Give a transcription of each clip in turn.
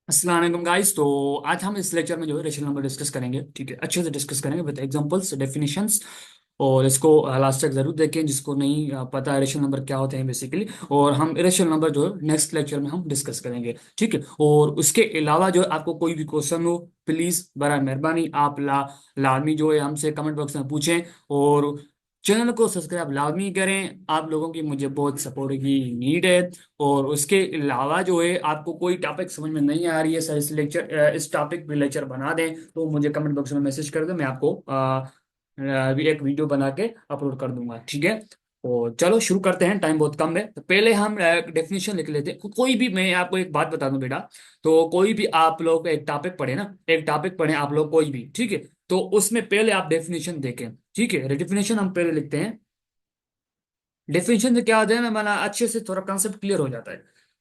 अस्सलाम वालेकुम गाइस। तो आज हम इस लेक्चर में जो है रेशनल नंबर डिस्कस करेंगे। ठीक है, अच्छे से डिस्कस करेंगे विद एग्जांपल्स, डेफिनेशंस। और इसको लास्ट तक जरूर देखें जिसको नहीं पता है रेशनल नंबर क्या होते हैं बेसिकली। और हम इरेशनल नंबर जो है नेक्स्ट लेक्चर में हम डिस्कस करेंगे। ठीक है, और उसके अलावा जो है आपको कोई भी क्वेश्चन हो, प्लीज बड़ा मेहरबानी आप लाजमी जो है हमसे कमेंट बॉक्स में पूछें। और चैनल को सब्सक्राइब लाजमी करें, आप लोगों की मुझे बहुत सपोर्ट की नीड है। और उसके अलावा जो है आपको कोई टॉपिक समझ में नहीं आ रही है सर, इस टॉपिक पे लेक्चर बना दें तो मुझे कमेंट बॉक्स में मैसेज कर दें, मैं आपको अभी एक वीडियो बना के अपलोड कर दूंगा। ठीक है, तो चलो शुरू करते हैं, टाइम बहुत कम है। तो पहले हम डेफिनेशन लिख लेते हैं। कोई भी, मैं आपको एक बात बता दूं बेटा, तो कोई भी आप लोग एक टॉपिक पढ़े ना, एक टॉपिक पढ़े आप लोग कोई भी, ठीक है, तो उसमें पहले आप डेफिनेशन देखें। ठीक है, डेफिनेशन हम पहले लिखते हैं। डेफिनेशन से क्या होता है ना, माना अच्छे से थोड़ा कंसेप्ट क्लियर हो जाता है।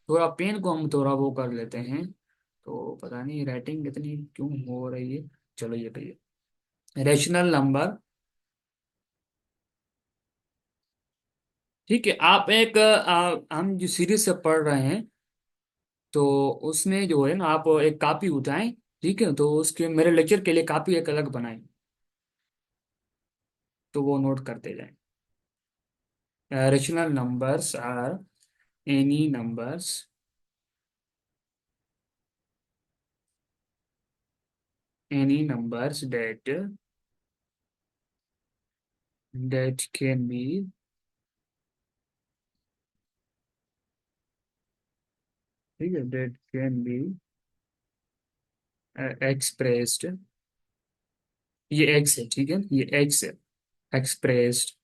थोड़ा पेन को हम थोड़ा वो कर लेते हैं। तो पता नहीं राइटिंग इतनी क्यों हो रही है। चलो ये कहिए, रेशनल नंबर। ठीक है, आप एक हम जो सीरीज से पढ़ रहे हैं, तो उसमें जो है ना आप एक कॉपी उठाएं। ठीक है, तो उसके मेरे लेक्चर के लिए कॉपी एक अलग बनाएं, तो वो नोट करते जाएं। Rational numbers are any numbers, any numbers that can be, ठीक है, that can be expressed, ये एक्स है, ठीक है, ये एक्स है, expressed,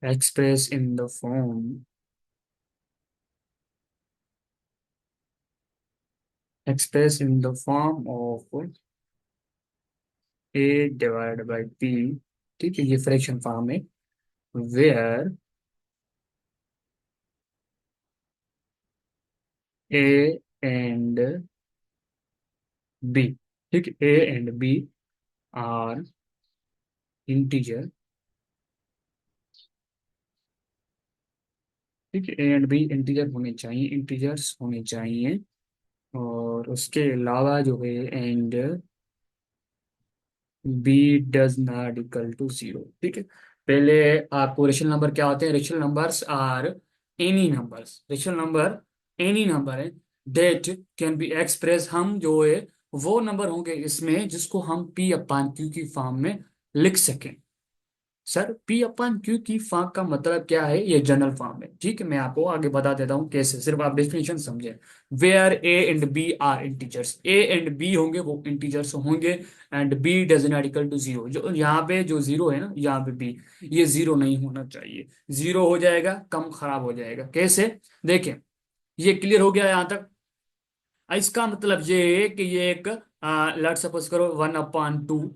expressed in the form, expressed in the form of a divided by b। ठीक है, ये फ्रैक्शन फॉर्म है, where a and b, ठीक है, a and b are integer। ठीक है, a and b इंटीजर होने चाहिए, इंटीजर्स होने चाहिए। और उसके अलावा जो है and B does not equal to zero. ठीक है, पहले आपको रेशनल नंबर क्या होते हैं। Rational numbers are any numbers, rational number any number है डेट कैन बी एक्सप्रेस, हम जो है वो नंबर होंगे इसमें जिसको हम पी अपान क्यू की फॉर्म में लिख सकें। सर पी अपन क्यू की फॉर्म का मतलब क्या है, ये जनरल फॉर्म है। ठीक है, मैं आपको आगे बता देता हूँ कैसे, सिर्फ आप डेफिनेशन समझे। Where A and B are integers, A and B होंगे वो इंटीजर्स होंगे। And B does not equal to zero, जो यहाँ पे जो जीरो है ना, यहाँ पे बी, ये जीरो नहीं होना चाहिए। जीरो हो जाएगा कम खराब हो जाएगा। कैसे, देखें, ये क्लियर हो गया यहाँ तक। इसका मतलब ये है कि ये एक लेट सपोज करो 1/2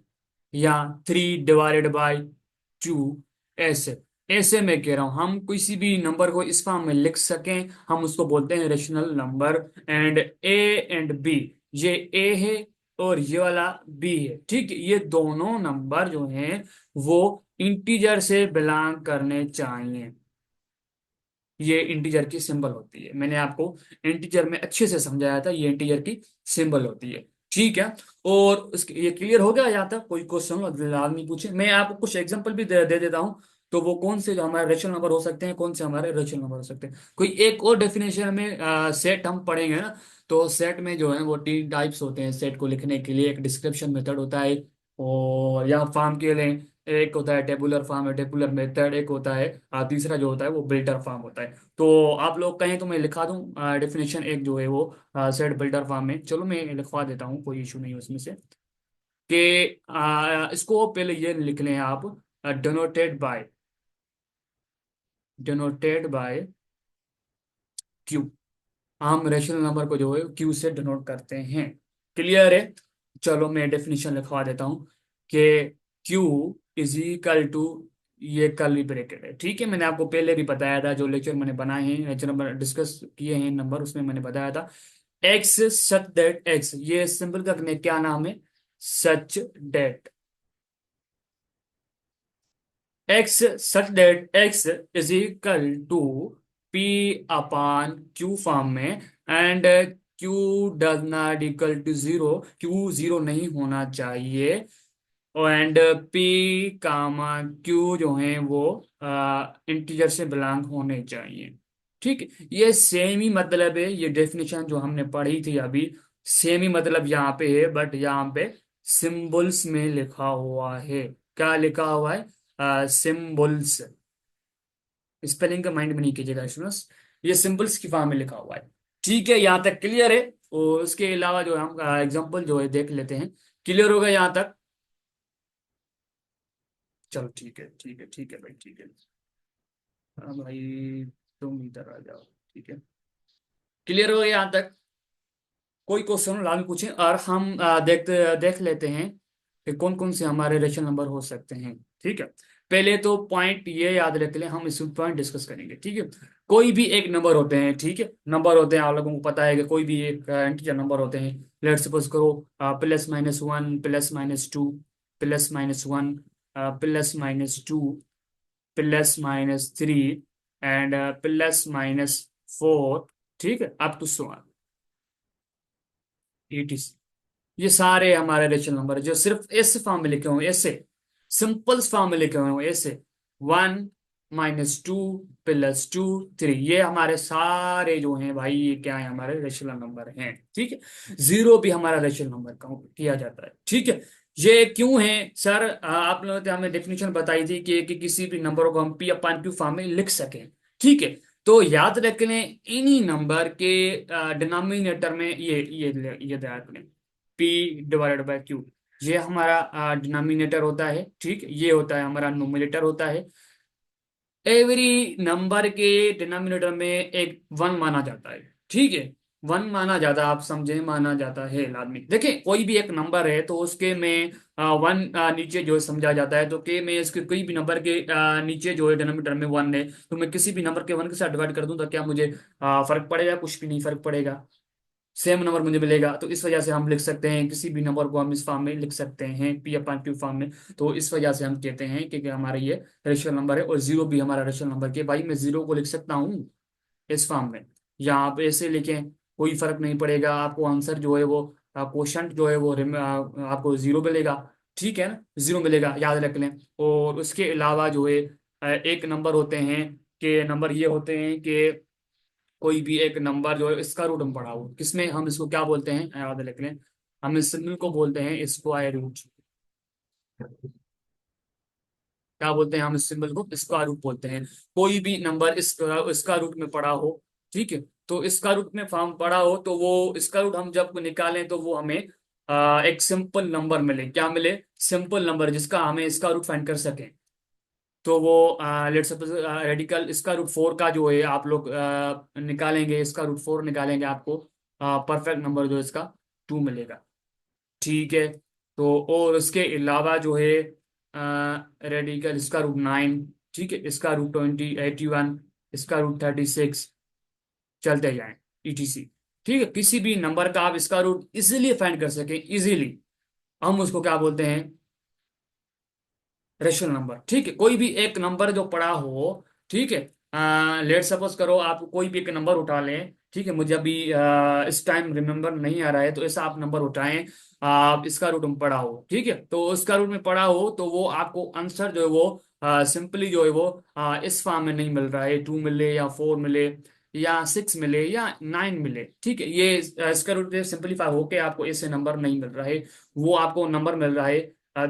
या 3/2, ऐसे ऐसे मैं कह रहा हूं हम किसी भी नंबर को इस फॉर्म में लिख सकें, हम उसको बोलते हैं rational number. And A and B, ये ए है और ये वाला बी है। ठीक है, ये दोनों नंबर जो हैं वो इंटीजर से बिलोंग करने चाहिए। ये इंटीजर की सिंबल होती है, मैंने आपको इंटीजर में अच्छे से समझाया था, ये इंटीजर की सिंबल होती है। ठीक है, और उसके ये क्लियर हो गया यहाँ तक, कोई क्वेश्चन आदमी पूछे, मैं आपको कुछ एग्जांपल भी दे देता हूँ। तो वो कौन से जो हमारे रेशनल नंबर हो सकते हैं, कौन से हमारे रेशनल नंबर हो सकते हैं। कोई एक और डेफिनेशन में सेट हम पढ़ेंगे ना, तो सेट में जो है वो 3 टाइप्स होते हैं। सेट को लिखने के लिए एक डिस्क्रिप्शन मेथड होता है, और या फॉर्म के लिए एक होता है टेबुलर फॉर्म है, टेबुलर मेथड एक होता है, तीसरा जो होता है वो बिल्डर फॉर्म होता है। तो आप लोग कहें तो मैं लिखा दूं डेफिनेशन एक जो है वो सेट बिल्डर फॉर्म में, चलो मैं लिखवा देता हूँ, कोई इशू नहीं है उसमें से। कि इसको पहले ये लिख लें आप, डिनोटेड बाय क्यू। हम रेशनल नंबर को जो है क्यू से डिनोट करते हैं। क्लियर है, चलो मैं डेफिनेशन लिखवा देता हूँ कि क्यू इज इक्वल टू, ये कर्ली ब्रैकेट है। ठीक है, मैंने आपको पहले भी बताया था, जो लेक्चर मैंने बनाए हैं, लेक्चर नंबर डिस्कस किए हैं नंबर, उसमें मैंने बताया था एक्स सच दैट एक्स, ये सिंपल का क्या नाम है, such that X, such that X is equal to P upon Q form में, and Q does not equal to zero, Q zero नहीं होना चाहिए, एंड पी कामा क्यू जो है वो इंटीजर से बिलोंग होने चाहिए। ठीक है, ये सेम ही मतलब है, ये डेफिनेशन जो हमने पढ़ी थी अभी, सेम ही मतलब यहाँ पे है, बट यहाँ पे सिंबल्स में लिखा हुआ है। क्या लिखा हुआ है? सिंबल्स। स्पेलिंग का माइंड में नहीं कीजिएगा स्टूडेंट्स, ये सिंबल्स की फॉर्म में लिखा हुआ है। ठीक है, यहाँ तक क्लियर है। और उसके अलावा जो हम एग्जांपल जो है देख लेते हैं। क्लियर होगा यहाँ तक? चलो ठीक है, ठीक है, ठीक है भाई, ठीक है। हाँ भाई, तुम इधर आ जाओ। ठीक है, क्लियर हो गया यहाँ तक? कोई क्वेश्चन लाल पूछें और हम देख लेते हैं कि कौन कौन से हमारे रेशनल नंबर हो सकते हैं। ठीक है, पहले तो पॉइंट ये याद रख लें, हम इस पॉइंट डिस्कस करेंगे। ठीक है, कोई भी एक नंबर होते हैं। ठीक है, नंबर होते हैं, आप लोगों को पता है कि कोई भी एक इंटीजर नंबर होते हैं। लेट्स सपोज करो +-1, +-2, +-1, +-2, +-3, एंड +-4। ठीक है, अप टू 80। ये सारे हमारे रेशनल नंबर है जो सिर्फ एस फॉर्म में लिखे हुए हैं, ऐसे सिंपल फॉर्म में लिखे हुए हैं, ऐसे 1, -2, +2, 3, ये हमारे सारे जो हैं भाई, ये क्या है, हमारे रेशनल नंबर हैं। ठीक है, जीरो भी हमारा रेशनल नंबर काउंट किया जाता है। ठीक है, ये क्यों है सर? आप लोगों ने हमें डेफिनेशन बताई थी कि किसी भी नंबर को हम पी अपान क्यू फॉर्म में लिख सकें। ठीक है, तो याद रख लें, इन्हीं नंबर के डिनोमिनेटर में ये याद रखें, P/Q, ये हमारा डिनोमिनेटर होता है। ठीक, ये होता है हमारा नोमिनेटर होता है। एवरी नंबर के डिनोमिनेटर में एक वन माना जाता है। ठीक है, वन माना जाता है, आप समझे, माना जाता है लाजमी। देखिए, कोई भी एक नंबर है तो उसके में वन नीचे जो है समझा जाता है, तो के में इसके कोई भी नंबर के नीचे जो है डिनोमिनेटर में वन है, तो मैं किसी भी नंबर के वन के साथ डिवाइड कर दूं तो क्या मुझे फर्क पड़ेगा? कुछ भी नहीं फर्क पड़ेगा, सेम नंबर मुझे मिलेगा। तो इस वजह से हम लिख सकते हैं, किसी भी नंबर को हम इस फॉर्म में लिख सकते हैं, पी अपान क्यू फॉर्म में। तो इस वजह से हम कहते हैं कि हमारा ये रेशनल नंबर है, और जीरो भी हमारा रेशनल नंबर के भाई, मैं जीरो को लिख सकता हूँ इस फॉर्म में, या आप ऐसे लिखें, कोई फर्क नहीं पड़ेगा। आपको आंसर जो है वो क्वोशंट जो है वो आपको जीरो मिलेगा। ठीक है ना, जीरो मिलेगा, याद रख लें। और उसके अलावा जो है एक नंबर होते हैं, कि नंबर ये होते हैं कि कोई भी एक नंबर जो है इसका रूट हम पढ़ा हो, किसमें हम इसको क्या बोलते हैं, याद रख लें, हम इस सिग्नल को बोलते हैं स्क्वायर रूट। क्या बोलते हैं हम इस सिंबल को? स्क्वायर रूट बोलते हैं। कोई भी नंबर इसका रूट में पड़ा हो, ठीक है, तो इसका रूट में फॉर्म पड़ा हो, तो वो इसका रूट हम जब निकालें तो वो हमें एक सिंपल नंबर मिले। क्या मिले? सिंपल नंबर, जिसका हमें इसका रूट फाइंड कर सकें। तो वो लेट सपोज रेडिकल इसका रूट 4 का जो है आप लोग निकालेंगे, इसका रूट 4 निकालेंगे, आपको परफेक्ट नंबर जो है इसका 2 मिलेगा। ठीक है, तो और उसके अलावा जो है रेडिकल इसका रूट 9, ठीक है, इसका रूट 81, इसका रूट 36, चलते जाएं, ETC। ठीक है, किसी भी नंबर का आप इसका रूट इजीली फाइंड कर सकें, इजीली, हम उसको क्या बोलते हैं? Rational number. ठीक है, कोई भी एक नंबर जो पड़ा हो, ठीक है, लेट सपोज करो आप कोई भी एक नंबर उठा लें। ठीक है, मुझे अभी इस टाइम रिमेम्बर नहीं आ रहा है, तो ऐसा आप नंबर उठाएं, आप इसका रूट में पड़ा हो। ठीक है, तो उसका रूट में पड़ा हो तो वो आपको आंसर जो है वो सिंपली जो है वो इस फॉर्म में नहीं मिल रहा है, 2 मिले या 4 मिले या 6 मिले या 9 मिले। ठीक है, ये इसका रूट सिंपलीफाई होके आपको ऐसे नंबर नहीं मिल रहा है, वो आपको नंबर मिल रहा है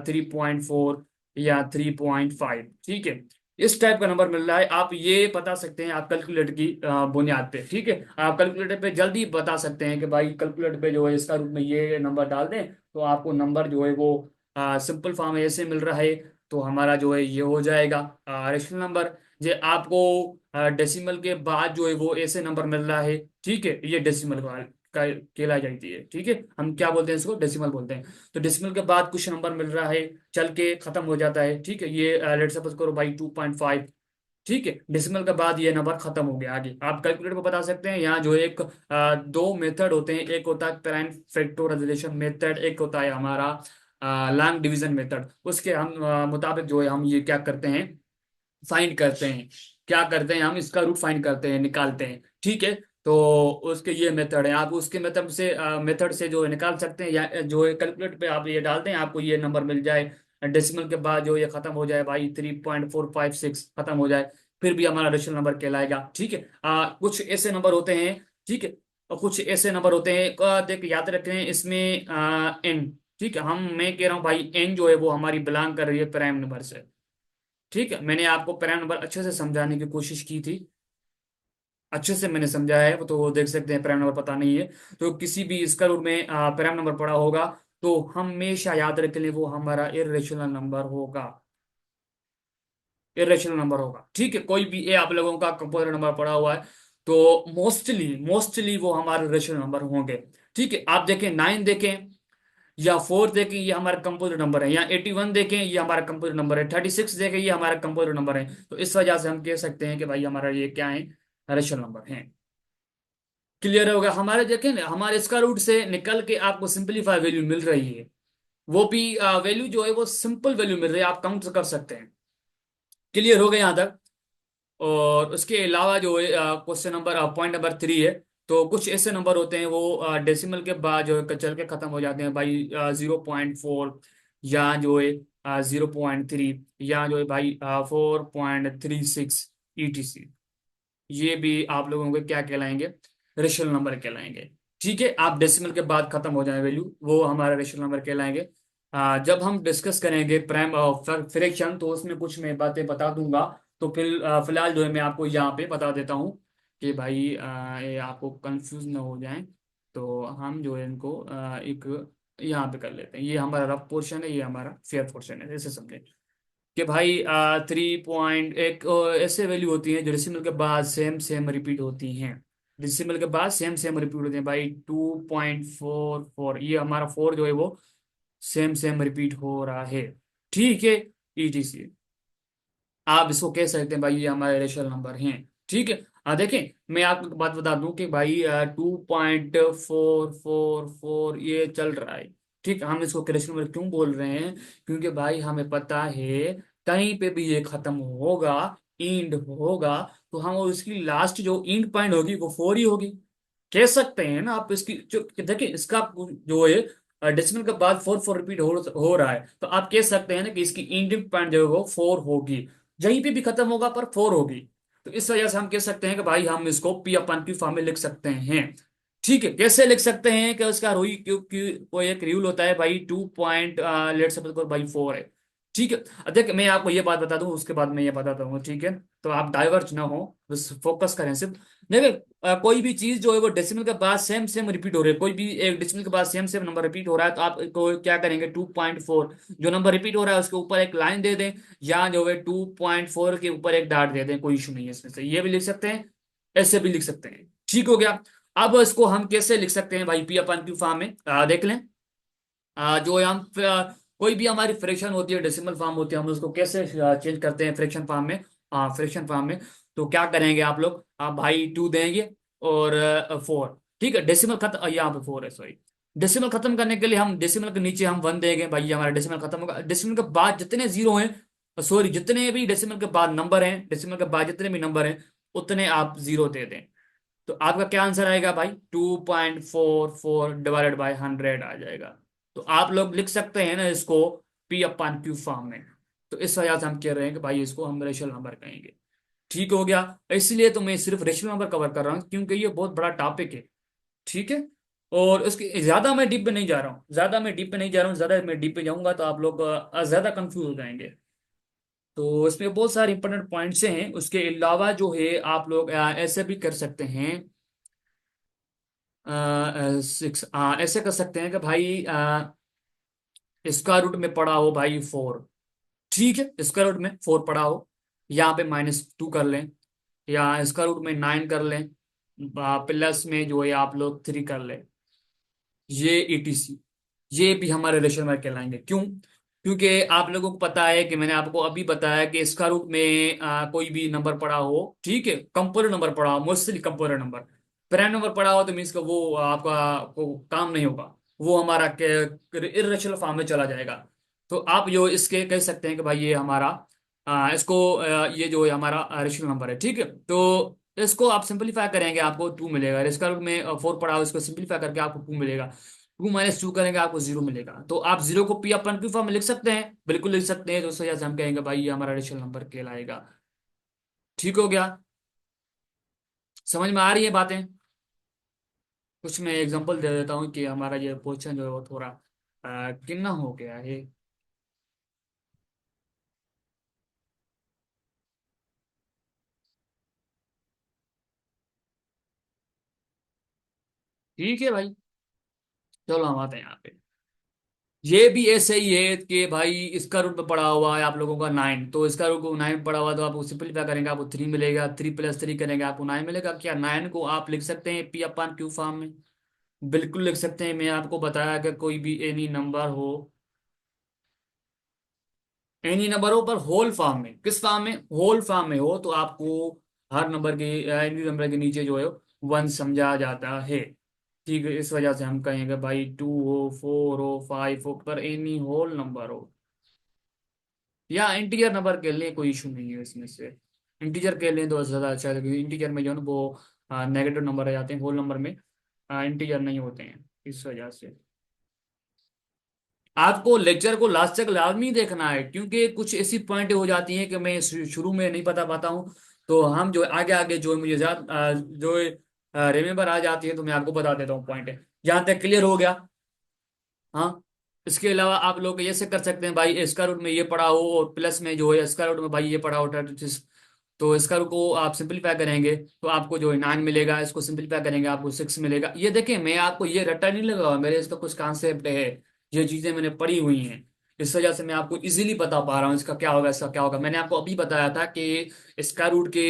3.4 या 3.5। ठीक है, इस टाइप का नंबर मिल रहा है। आप ये बता सकते हैं, आप कैलकुलेटर की बुनियाद पे, ठीक है, आप कैलकुलेटर पे जल्दी बता सकते हैं कि भाई कैलकुलेटर पे जो है इसका रूप में ये नंबर डाल दें, तो आपको नंबर जो है वो सिंपल फॉर्म में ऐसे मिल रहा है। तो हमारा जो है ये हो जाएगा रेशनल नंबर। जे आपको डेसिमल के बाद जो है वो ऐसे नंबर मिल रहा है, ठीक है, ये डेसिमल का कहलाई जाती है। ठीक है, हम क्या बोलते हैं, इसको डेसिमल बोलते हैं। तो डेसिमल के बाद कुछ नंबर मिल रहा है, चल के खत्म हो जाता है। ठीक है, ये लेट सपोज करो भाई 2.5। ठीक है, डेसिमल के बाद ये नंबर खत्म हो गया। आगे आप कैलकुलेटर को बता सकते हैं। यहाँ जो एक दो मेथड होते हैं, एक होता है प्राइम फैक्टराइजेशन मेथड, एक होता है हमारा लॉन्ग डिवीजन मेथड। उसके हम मुताबिक जो है हम ये क्या करते हैं, फाइंड करते हैं क्या करते हैं, हम इसका रूट फाइंड करते हैं, निकालते हैं। ठीक है, तो उसके ये मेथड है, आप उसके मेथड से जो है निकाल सकते हैं, या जो है कैलकुलेट पे आप ये डालते हैं, आपको ये नंबर मिल जाए। डेसिमल के बाद जो ये खत्म हो जाए भाई 3.456 खत्म हो जाए, फिर भी हमारा रेशनल नंबर कहलाएगा। ठीक है, कुछ ऐसे नंबर होते हैं, ठीक है, और कुछ ऐसे नंबर होते हैं, देख याद रखें इसमें एन, ठीक है, मैं कह रहा हूँ भाई एन जो है वो हमारी बिलोंग कर रही है प्राइम नंबर से। ठीक है, मैंने आपको प्राइम नंबर अच्छे से समझाने की कोशिश की थी, अच्छे से मैंने समझाया है, वो तो वो देख सकते हैं, प्राइम नंबर पता नहीं है तो किसी भी इसका रूट में प्राइम नंबर पड़ा होगा तो हमेशा याद रख लें वो हमारा इरेशनल नंबर होगा, इरेशनल नंबर होगा। ठीक है, कोई भी ए आप लोगों का कंपोजिट नंबर पड़ा हुआ है तो मोस्टली मोस्टली वो हमारे रेशनल नंबर होंगे। ठीक है, आप देखें 9 देखें या 4 देखें, ये हमारा कंपोजिट नंबर है, या 81 देखें ये हमारा कंपोजिट नंबर है, 36 देखें ये हमारा कंपोजिट नंबर है। तो इस वजह से हम कह सकते हैं कि भाई हमारा ये क्या है, रेशनल नंबर है। क्लियर होगा, हमारे देखें ना, हमारे इसका रूट से निकल के आपको सिंपलीफाई वैल्यू मिल रही है, वो भी वैल्यू जो है वो सिंपल वैल्यू मिल रही है, आप काउंट कर सकते हैं। क्लियर हो गया यहाँ तक। और उसके अलावा जो है क्वेश्चन नंबर पॉइंट नंबर 3 है, तो कुछ ऐसे नंबर होते हैं वो डेसिमल के बाद जो है चल के खत्म हो जाते हैं भाई, 0.4, या जो है 0.3, या जो है भाई 4.36 ETC। ये भी आप लोगों के क्या कहलाएंगे, रेशनल नंबर कहलाएंगे। ठीक है, आप डेसिमल के बाद खत्म हो जाए वैल्यू, वो हमारा रेशनल नंबर कहलाएंगे। जब हम डिस्कस करेंगे प्राइम फ्रैक्शन तो उसमें कुछ मैं बातें बता दूंगा। तो फिर फिलहाल जो है मैं आपको यहाँ पे बता देता हूँ कि भाई ये आपको कंफ्यूज ना हो जाए। तो हम जो है इनको एक यहाँ पे कर लेते हैं, ये हमारा रफ पोर्शन है, ये हमारा फेयर पोर्शन है, ऐसे समझे कि भाई 3 एक ऐसे वैल्यू होती है जो डेसिमल के बाद सेम सेम रिपीट होती हैं, डेसिमल के बाद सेम सेम रिपीट होते हैं भाई। 2.44, ये हमारा 4 जो है वो सेम सेम रिपीट हो रहा है। ठीक है, ETC आप इसको कह सकते हैं भाई ये हमारे रेशनल नंबर हैं। ठीक है, देखें मैं आपको एक बात बता दूं कि भाई 2.444 ये चल रहा है। ठीक, हम इसको रेशनल नंबर क्यों बोल रहे हैं, क्योंकि भाई हमें पता है कहीं पे भी ये खत्म होगा, इंड होगा, तो हम उसकी लास्ट जो इंड पॉइंट होगी वो 4 ही होगी। कह सकते हैं ना आप इसकी जो देखिए इसका जो है डेसिमल के बाद 4 4 रिपीट हो रहा है, तो आप कह सकते हैं ना कि इसकी इंडिंग पॉइंट जो है वो 4 होगी, यहीं पे भी खत्म होगा पर 4 होगी। तो इस वजह से हम कह सकते हैं कि भाई हम इसको पी अपन क्यू फॉर्म में लिख सकते हैं। ठीक है, कैसे लिख सकते हैं कि उसका रोई क्यू क्यू कोई एक रूल होता है भाई, 2 पॉइंट लेट सपोज करो भाई 4 है। ठीक है, देख मैं आपको ये बात बता दूं उसके बाद मैं ये बताता हूँ, ठीक है, तो आप डाइवर्ज ना हो, बस फोकस करें सिर्फ। देखिए कोई भी चीज जो है वो डेसिमल के बाद सेम सेम रिपीट हो रही है, कोई भी एक डेसिमल के बाद सेम सेम नंबर रिपीट हो रहा है, तो आप को क्या करेंगे, 2.4 जो नंबर रिपीट हो रहा है उसके ऊपर एक लाइन दे दें, या जो है 2.4 के ऊपर एक डाट दे दें, कोई इशू नहीं है इसमें से, ये भी लिख सकते हैं, ऐसे भी लिख सकते हैं। ठीक हो गया। अब इसको हम कैसे लिख सकते हैं भाई, पी अपन क्यू फॉर्म में देख लें। जो है हम कोई भी हमारी फ्रैक्शन होती है, डेसिमल फॉर्म होती है, हम उसको कैसे चेंज करते हैं फ्रैक्शन फॉर्म में, फ्रैक्शन फॉर्म में। तो क्या करेंगे आप लोग, आप भाई 2 देंगे और 4। ठीक है, डेसिमल खत्म, यहाँ पे 4 है सॉरी। डेसिमल खत्म करने के लिए हम डेसिमल के नीचे हम 1 देंगे भाई, ये हमारा डेसिमल खत्म होगा। डेसिमल के बाद जितने जीरो हैं, सॉरी जितने भी डेसिमल के बाद नंबर हैं, डेसिमल के बाद जितने भी नंबर हैं उतने आप जीरो दे दें। तो आपका क्या आंसर आएगा भाई, 2.44 डिवाइडेड बाई 100 आ जाएगा। तो आप लोग लिख सकते हैं ना इसको पी अपन क्यू फॉर्म में। तो इस वजह से हम कह रहे हैं कि भाई इसको हम रेशनल नंबर कहेंगे। ठीक हो गया, इसलिए तो मैं सिर्फ रेशनल नंबर कवर कर रहा हूँ क्योंकि ये बहुत बड़ा टॉपिक है। ठीक है, और उसके ज्यादा मैं डीप पे नहीं जा रहा हूँ, ज्यादा मैं डीप पे नहीं जा रहा हूँ, ज्यादा मैं डीप पे जाऊंगा तो आप लोग ज्यादा कंफ्यूज हो जाएंगे। तो इसमें बहुत सारे इंपॉर्टेंट पॉइंट्स हैं, उसके अलावा जो है आप लोग ऐसे भी कर सकते हैं, 6 ऐसे कर सकते हैं कि भाई इसका रूट में पड़ा हो भाई 4। ठीक है, इसका रूट में 4 पड़ा हो, यहाँ पे -2 कर लें, या इसका रूट में 9 कर लें, प्लस में जो है आप लोग 3 कर लें, ये ETC ये भी हमारे रेशनल नंबर कहलाएंगे। क्यों, क्योंकि आप लोगों को पता है कि मैंने आपको अभी बताया कि इसका रूट में कोई भी नंबर पड़ा हो, ठीक है, कंपोनेंट नंबर पड़ा हो, mostly component number, prime number पड़ा हो तो मीन्स का वो आपका को काम नहीं होगा, वो हमारा इर्रेशनल फॉर्म में चला जाएगा। तो आप जो इसके कह सकते हैं कि भाई ये हमारा इसको ये जो है हमारा रेशनल नंबर है, ठीक है। तो इसको आप सिंपलीफाई करेंगे, आपको 2 मिलेगा। इसका रूट में 4 पड़ा हो, इसको सिंपलीफाई करके आपको 2 मिलेगा। 2 - 2 करेंगे आपको 0 मिलेगा। तो आप 0 को पी अपन क्यू फॉर्म में लिख सकते हैं, बिल्कुल लिख सकते हैं। तो उस वजह से हम कहेंगे भाई ये हमारा रेशनल नंबर कहलाएगा। ठीक हो गया? समझ में आ रही है बातें? कुछ मैं एग्जांपल दे देता हूँ कि हमारा ये क्वेश्चन जो है वो थोड़ा कितना हो गया है। ठीक है भाई, चलो हम आते हैं यहाँ पे। ये भी ऐसे ही है कि भाई इसका रूट में पड़ा हुआ है आप लोगों का 9, तो इसका रूट को 9 पड़ा हुआ, तो आप सिंपलीफाई करेंगे आपको 3 मिलेगा। 3 + 3 करेंगे आपको 9 मिलेगा। क्या 9 को आप लिख सकते हैं पी अपान क्यू फॉर्म में? बिल्कुल लिख सकते हैं। मैं आपको बताया कि कोई भी एनी नंबर हो, एनी नंबर हो पर होल फॉर्म में, किस फॉर्म में? होल फॉर्म में हो, तो आपको हर नंबर के एनी नंबर के नीचे जो है 1 समझा जाता है। ठीक है, इस वजह से हम कहेंगे भाई 2 हो, 4 हो, 5 हो, पर एनी होल नंबर हो या इंटीजर नंबर के लिए कोई इशू नहीं है इसमें से। इंटीजर के लिए तो ज़्यादा अच्छा है, क्योंकि इंटीजर में जो है ना वो नेगेटिव नंबर आ जाते हैं, होल नंबर में इंटीजर नहीं होते हैं, इस वजह से। आपको लेक्चर को लास्ट तक लाजमी देखना है, क्योंकि कुछ ऐसी पॉइंट हो जाती हैं कि मैं शुरू में नहीं बता पाता हूँ। तो हम जो आगे आगे जो मुझे ज्यादा जो रिमेम्बर आ जाती है, तो मैं आपको बता देता हूँ पॉइंट। यहाँ तक क्लियर हो गया? हाँ। इसके अलावा आप लोग ऐसे कर सकते हैं भाई, इसका रूट में ये पड़ा हो और प्लस में जो है इसका रूट में भाई ये पड़ा हो 36। तो इसका रूट को आप सिंपलीफाई करेंगे तो आपको जो है 9 मिलेगा। इसको सिंपलीफाई करेंगे आपको 6 मिलेगा। ये देखें, मैं आपको ये रट्टा नहीं लगा, मेरे इसका कुछ कॉन्सेप्ट है, ये चीजें मैंने पढ़ी हुई हैं। इस वजह से मैं आपको इजीली बता पा रहा हूँ इसका क्या होगा, इसका क्या होगा। मैंने आपको अभी बताया था कि स्क्वायर रूट के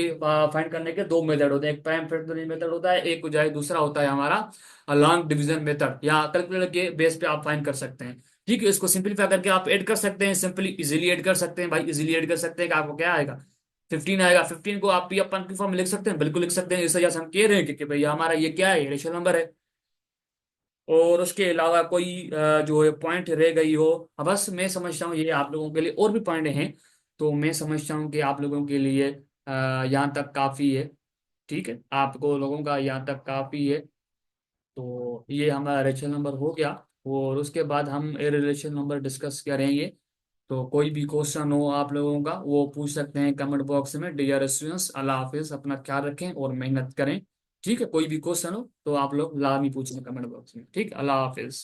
फाइंड करने के 2 मेथड होते हैं, एक प्राइम फैक्टोरियल मेथड होता है, एक जो है दूसरा होता है हमारा लॉन्ग डिवीजन मेथड, या कैलकुलेटर के बेस पे आप फाइंड कर सकते हैं। ठीक है, इसको सिंपलीफाई करके आप ऐड कर सकते हैं, सिंपली इजीली ऐड कर सकते हैं भाई, इजीली ऐड कर सकते हैं कि आपको क्या आएगा, 15 आएगा। 15 को आप पी अपन की फॉर्म में लिख सकते हैं, बिल्कुल लिख सकते हैं। इस वजह से हम कह रहे हैं कि भैया हमारा ये क्या है, रेशनल नंबर है। और उसके अलावा कोई जो है पॉइंट रह गई हो, बस मैं समझता हूँ ये आप लोगों के लिए और भी पॉइंट हैं, तो मैं समझता हूँ कि आप लोगों के लिए यहाँ तक काफ़ी है। ठीक है, आपको लोगों का यहाँ तक काफ़ी है। तो ये हमारा रेशनल नंबर हो गया। और उसके बाद हम रिलेशन नंबर डिस्कस करेंगे। तो कोई भी क्वेश्चन हो आप लोगों का वो पूछ सकते हैं कमेंट बॉक्स में। डियर स्टूडेंट्स, अल्लाह हाफिज, अपना ख्याल रखें और मेहनत करें। ठीक है, कोई भी क्वेश्चन हो तो आप लोग लाजमी पूछें कमेंट बॉक्स में। ठीक, अल्लाह हाफिज।